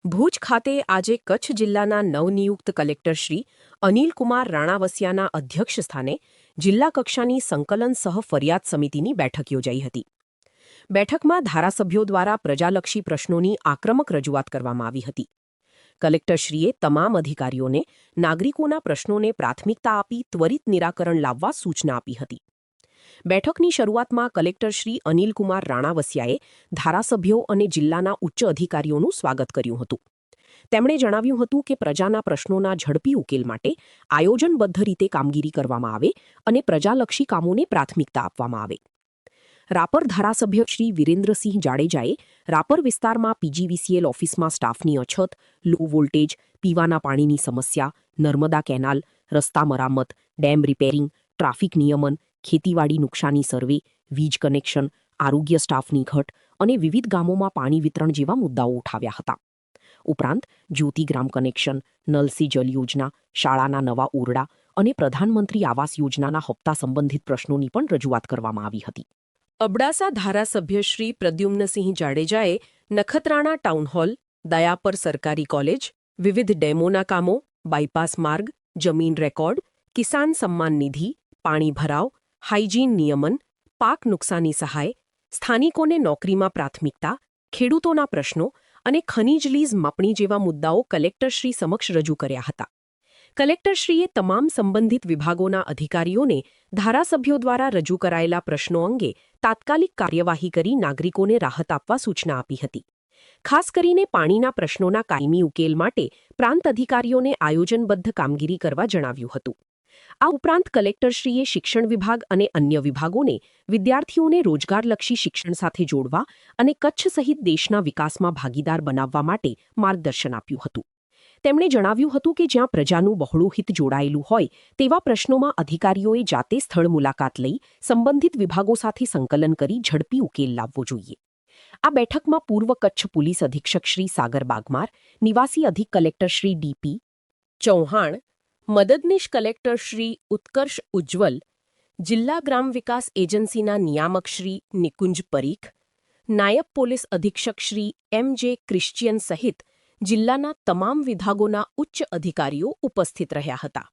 ભુજ ખાતે આજે કચ્છ જિલ્લાના નવનિયુક્ત કલેક્ટર શ્રી અનિલકુમાર રાણાવસિયાના અધ્યક્ષસ્થાને જિલ્લા કક્ષાની સંકલન સહ ફરિયાદ સમિતિની બેઠક યોજાઈ હતી. બેઠકમાં ધારાસભ્યો દ્વારા પ્રજાલક્ષી પ્રશ્નોની આક્રમક રજૂઆત કરવામાં આવી હતી. કલેક્ટરશ્રીએ તમામ અધિકારીઓને નાગરિકોના પ્રશ્નોને પ્રાથમિકતા આપી ત્વરિત નિરાકરણ લાવવા સૂચના આપી હતી. બેઠકની શરૂઆતમાં કલેક્ટર શ્રી અનિલકુમાર રાણાવસિયાએ ધારાસભ્યો અને જિલ્લાના ઉચ્ચ અધિકારીઓનું સ્વાગત કર્યું હતું. તેમણે જણાવ્યું હતું કે પ્રજાના પ્રશ્નોના ઝડપી ઉકેલ માટે આયોજનબદ્ધ રીતે કામગીરી કરવામાં આવે અને પ્રજાલક્ષી કામોને પ્રાથમિકતા આપવામાં આવે. રાપર ધારાસભ્ય શ્રી વિરેન્દ્રસિંહ જાડેજાએ રાપર વિસ્તારમાં પીજીવીસીએલ ઓફિસમાં સ્ટાફની અછત, લો વોલ્ટેજ, પીવાના પાણીની સમસ્યા, નર્મદા કેનાલ, રસ્તા મરામત, ડેમ રિપેરિંગ, ટ્રાફિક નિયમન, ખેતીવાડી નુકસાની સર્વે, વીજ કનેક્શન, આરોગ્ય સ્ટાફની ઘટ અને વિવિધ ગામોમાં પાણી વિતરણ જેવા મુદ્દાઓ ઉઠાવ્યા હતા. ઉપરાંત જ્યોતિગ્રામ કનેક્શન, નલ સે જલ યોજના, શાળાના નવા ઓરડા અને પ્રધાનમંત્રી આવાસ યોજનાના હપ્તા સંબંધિત પ્રશ્નોની પણ રજૂઆત કરવામાં આવી હતી. અબડાસા ધારાસભ્ય શ્રી પ્રદ્યુમ્નસિંહ જાડેજાએ નખત્રાણા ટાઉન હોલ, દયાપર સરકારી કોલેજ, વિવિધ ડેમોના કામો, બાયપાસ માર્ગ, જમીન રેકોર્ડ, કિસાન સન્માન નિધિ, પાણી ભરાવ, હાઇજીન નિયમન, પાક નુકસાની સહાય, સ્થાનિકોને નોકરીમાં પ્રાથમિકતા, ખેડૂતોના પ્રશ્નો અને ખનીજ લીઝ માપણી જેવા મુદ્દાઓ કલેક્ટરશ્રી સમક્ષ રજૂ કર્યા હતા. કલેક્ટરશ્રીએ તમામ સંબંધિત વિભાગોના અધિકારીઓને ધારાસભ્યો દ્વારા રજૂ કરાયેલા પ્રશ્નો અંગે તાત્કાલિક કાર્યવાહી કરી નાગરિકોને રાહત આપવા સૂચના આપી હતી. ખાસ કરીને પાણીના પ્રશ્નોના કાયમી ઉકેલ માટે પ્રાંત અધિકારીઓને આયોજનબદ્ધ કામગીરી કરવા જણાવ્યું હતું. આ ઉપરાંત કલેક્ટરશ્રીએ શિક્ષણ વિભાગ અને અન્ય વિભાગોને વિદ્યાર્થીઓને રોજગારલક્ષી શિક્ષણ સાથે જોડવા અને કચ્છ સહિત દેશના વિકાસમાં ભાગીદાર બનાવવા માટે માર્ગદર્શન આપ્યું હતું. તેમણે જણાવ્યું હતું કે જ્યાં પ્રજાનું બહોળું હિત જોડાયેલું હોય તેવા પ્રશ્નોમાં અધિકારીઓએ જાતે સ્થળ મુલાકાત લઈ સંબંધિત વિભાગો સાથે સંકલન કરી ઝડપી ઉકેલ લાવવો જોઈએ. આ બેઠકમાં પૂર્વ કચ્છ પોલીસ અધિક્ષક શ્રી સાગર બાગમાર, નિવાસી અધિક કલેક્ટર શ્રી ડીપી ચૌહાણ, મદદનીશ કલેક્ટર શ્રી ઉત્કર્ષ ઉજ્જવલ, જિલ્લા ગ્રામ વિકાસ એજન્સીના નિયામક શ્રી નિકુંજ પરીખ, નાયબ પોલીસ અધિક્ષક શ્રી એમ.જે. ક્રિશ્ચિયન સહિત જિલ્લાના તમામ વિભાગોના ઉચ્ચ અધિકારીઓ ઉપસ્થિત રહ્યા હતા.